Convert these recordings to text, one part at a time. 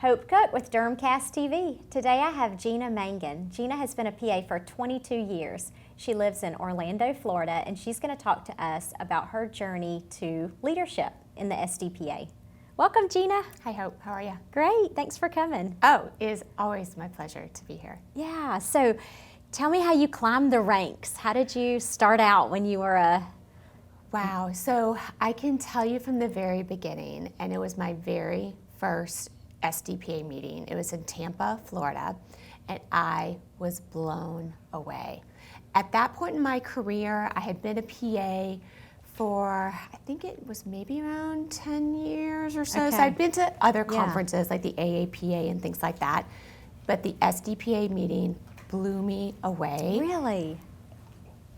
Hope Cook with Dermcast.live. Today I have Gina Mangin. Gina has been a PA for 22 years. She lives in Orlando, Florida, and she's going to talk to us about her journey to leadership in the SDPA. Welcome, Gina. Hi, Hope. How are you? Great. Thanks for coming. Oh, it is always my pleasure to be here. Yeah. So tell me how you climbed the ranks. How did you start out when you were a... Wow. So I can tell you from the very beginning, and it was my very first SDPA meeting. It was in Tampa, Florida, and I was blown away. At that point in my career, I had been a PA for, I think it was maybe around 10 years or so. Okay. So I'd been to other conferences like the AAPA and things like that, but the SDPA meeting blew me away. Really?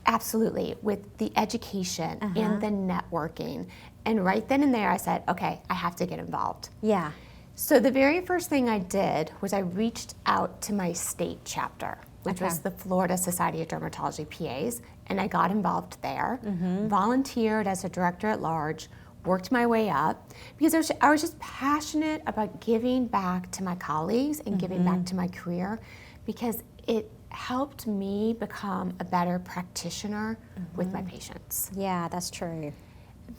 Absolutely, with the education and the networking. And right then and there I said, okay, I have to get involved. Yeah. So the very first thing I did was I reached out to my state chapter, which was the Florida Society of Dermatology PAs, and I got involved there, volunteered as a director at large, worked my way up, because I was just passionate about giving back to my colleagues and giving back to my career, because it helped me become a better practitioner with my patients. Yeah, that's true.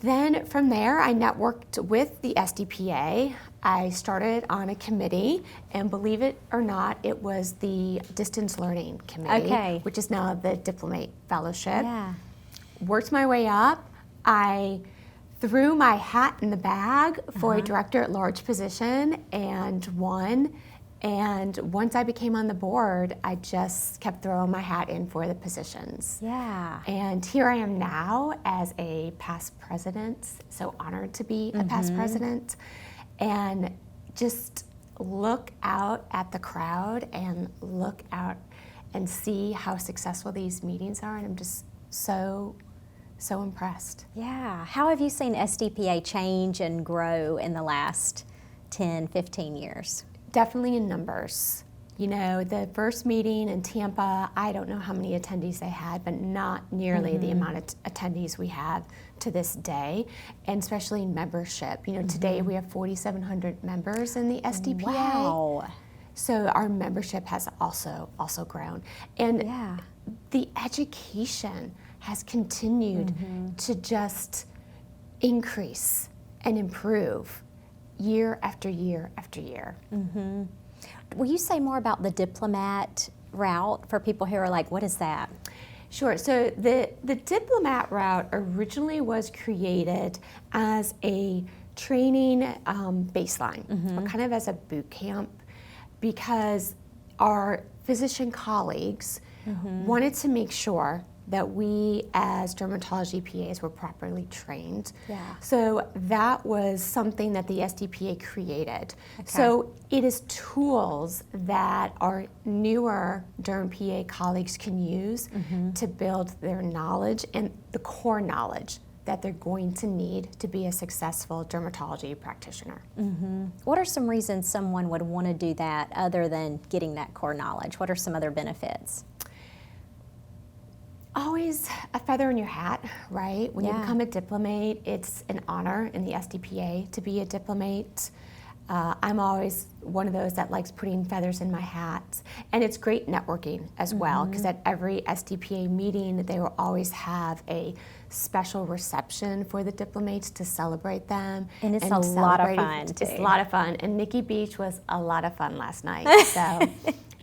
Then from there, I networked with the SDPA. I started on a committee, and believe it or not, it was the Distance Learning Committee, which is now the Diplomate Fellowship. Yeah. Worked my way up. I threw my hat in the bag for a director at large position and won. And once I became on the board, I just kept throwing my hat in for the positions. Yeah. And here I am now as a past president, so honored to be a past president. And just look out at the crowd and look out and see how successful these meetings are. And I'm just so impressed. Yeah. How have you seen SDPA change and grow in the last 10, 15 years? Definitely in numbers. You know, the first meeting in Tampa, I don't know how many attendees they had, but not nearly the amount of attendees we have to this day, and especially in membership. You know, today we have 4,700 members in the SDPA. Wow. So our membership has also grown. And the education has continued to just increase and improve year after year after year. Will you say more about the diplomat route for people who are like, what is that? Sure. So the diplomat route originally was created as a training baseline, or kind of as a boot camp, because our physician colleagues wanted to make sure that we as dermatology PAs were properly trained. Yeah. So that was something that the SDPA created. So it is tools that our newer derm PA colleagues can use to build their knowledge and the core knowledge that they're going to need to be a successful dermatology practitioner. What are some reasons someone would want to do that other than getting that core knowledge? What are some other benefits? Always a feather in your hat, right? When you become a diplomate, it's an honor in the SDPA to be a diplomate. I'm always one of those that likes putting feathers in my hat. And it's great networking as well, because at every SDPA meeting, they will always have a special reception for the diplomates to celebrate them. And it's a lot of fun, too. It's a lot of fun. And Nikki Beach was a lot of fun last night. So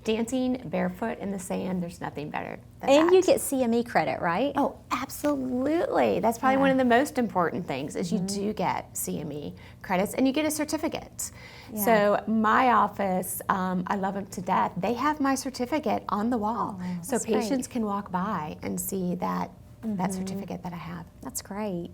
dancing barefoot in the sand, there's nothing better than that. And you get CME credit, right? Oh, absolutely. That's probably one of the most important things is you do get CME credits and you get a certificate. So my office, I love them to death. They have my certificate on the wall. So patients can walk by and see that certificate that I have. That's great.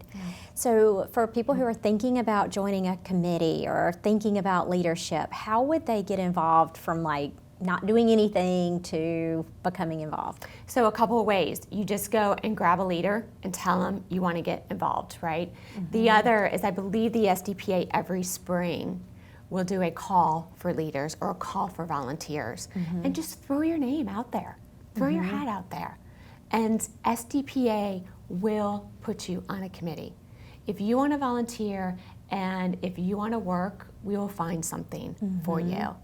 So for people who are thinking about joining a committee or thinking about leadership, how would they get involved from like not doing anything to becoming involved? So a couple of ways. You just go and grab a leader and tell them you want to get involved, right? The other is, I believe the SDPA every spring will do a call for leaders or a call for volunteers, and just throw your name out there, throw your hat out there, and SDPA will put you on a committee. If you want to volunteer And if you want to work, we will find something for you.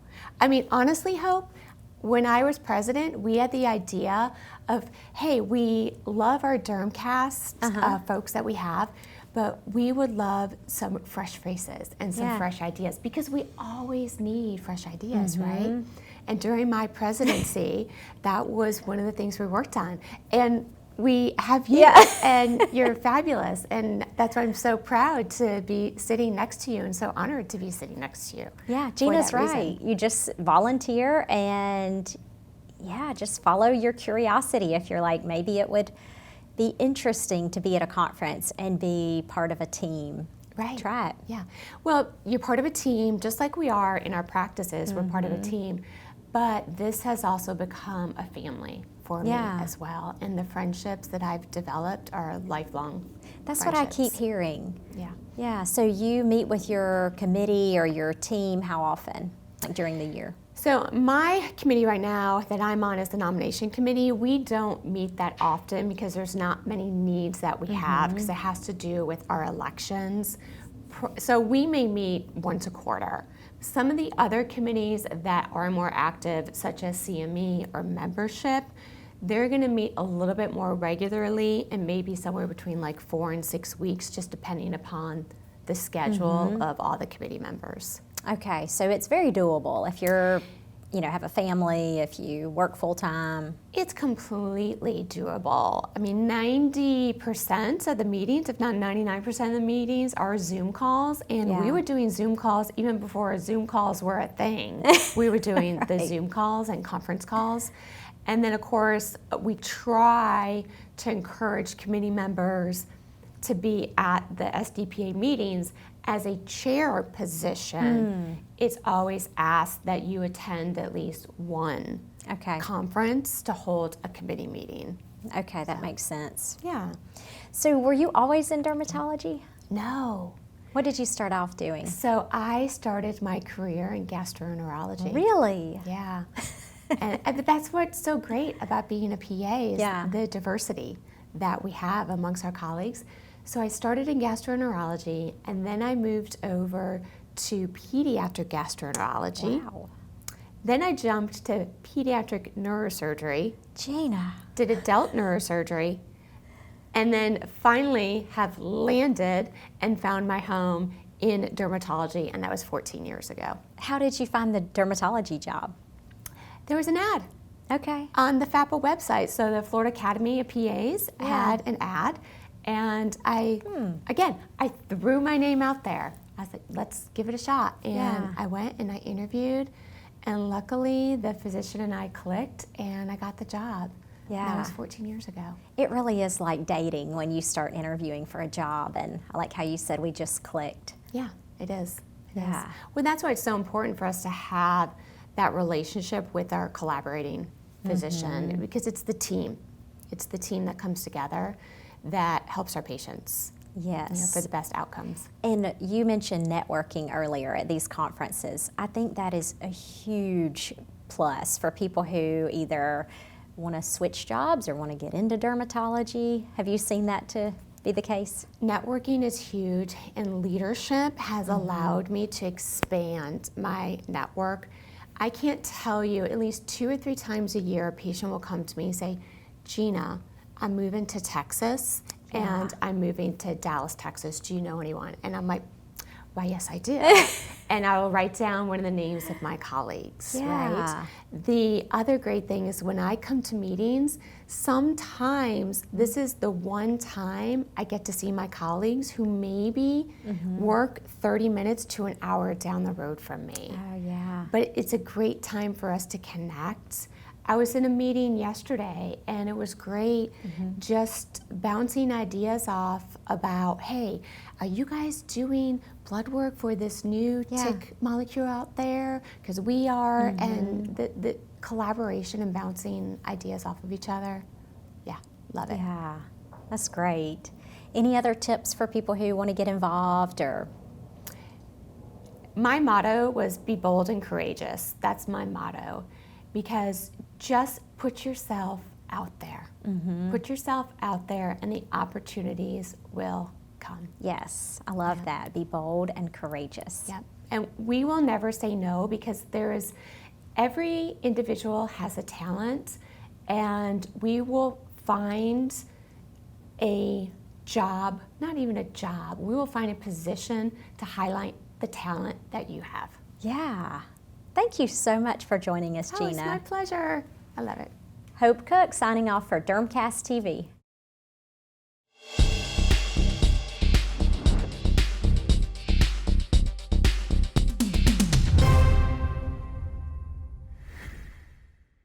I mean, honestly, Hope, when I was president, we had the idea of, hey, we love our Dermcast folks that we have, but we would love some fresh faces and some fresh ideas, because we always need fresh ideas, right? And during my presidency, that was one of the things we worked on. And we have you, and you're fabulous. And that's why I'm so proud to be sitting next to you and so honored to be sitting next to you. Yeah, Gina's right. You just volunteer and just follow your curiosity. If you're like, maybe it would be interesting to be at a conference and be part of a team. Right. Try it. Yeah. Well, you're part of a team, just like we are in our practices. We're part of a team. But this has also become a family for me as well. And the friendships that I've developed are lifelong. That's what I keep hearing. Yeah. Yeah. So you meet with your committee or your team how often, like during the year? So my committee right now that I'm on is the nomination committee. We don't meet that often because there's not many needs that we have, because it has to do with our elections. So we may meet once a quarter. Some of the other committees that are more active, such as CME or membership, they're going to meet a little bit more regularly, and maybe somewhere between like 4 and 6 weeks, just depending upon the schedule of all the committee members. Okay, so it's very doable if you're, have a family, if you work full time. It's completely doable. I mean, 90% of the meetings, if not 99% of the meetings, are Zoom calls, and we were doing Zoom calls even before Zoom calls were a thing. We were doing the Zoom calls and conference calls. And then, of course, we try to encourage committee members to be at the SDPA meetings. As a chair position, it's always asked that you attend at least one conference to hold a committee meeting. Okay, that makes sense. Yeah. So were you always in dermatology? No. What did you start off doing? So I started my career in gastroenterology. Really? Yeah. But that's what's so great about being a PA is the diversity that we have amongst our colleagues. So I started in gastroenterology, and then I moved over to pediatric gastroenterology. Wow. Then I jumped to pediatric neurosurgery. Gina. Did adult neurosurgery, and then finally have landed and found my home in dermatology, and that was 14 years ago. How did you find the dermatology job? There was an ad. Okay. On the FAPA website. So the Florida Academy of PAs had an ad. And I threw my name out there. I was like, let's give it a shot. And I went and I interviewed, and luckily the physician and I clicked, and I got the job. Yeah. That was 14 years ago. It really is like dating when you start interviewing for a job, and I like how you said we just clicked. Yeah, it is. It is. Yeah. Well, that's why it's so important for us to have that relationship with our collaborating physician, because it's the team. It's the team that comes together that helps our patients for the best outcomes. And you mentioned networking earlier at these conferences. I think that is a huge plus for people who either want to switch jobs or want to get into dermatology. Have you seen that to be the case? Networking is huge, and leadership has allowed me to expand my network. I can't tell you, at least 2 or 3 times a year, a patient will come to me and say, Gina, I'm moving to Texas, and I'm moving to Dallas, Texas. Do you know anyone? And I'm like, why, yes, I do. And I will write down one of the names of my colleagues, right? The other great thing is when I come to meetings, sometimes this is the one time I get to see my colleagues who maybe work 30 minutes to an hour down the road from me. Oh, yeah. But it's a great time for us to connect. I was in a meeting yesterday, and it was great just bouncing ideas off about, hey, are you guys doing blood work for this new tick molecule out there? Because we are, and the collaboration and bouncing ideas off of each other. Yeah, love it. Yeah, that's great. Any other tips for people who want to get involved or? My motto was be bold and courageous. That's my motto. Because just put yourself out there. Put yourself out there, and the opportunities will become. Yes, I love that. Be bold and courageous. Yep. And we will never say no, because every individual has a talent, and we will find a job, not even a job, we will find a position to highlight the talent that you have. Yeah. Thank you so much for joining us, Gina. Oh, it's my pleasure. I love it. Hope Cook signing off for Dermcast TV.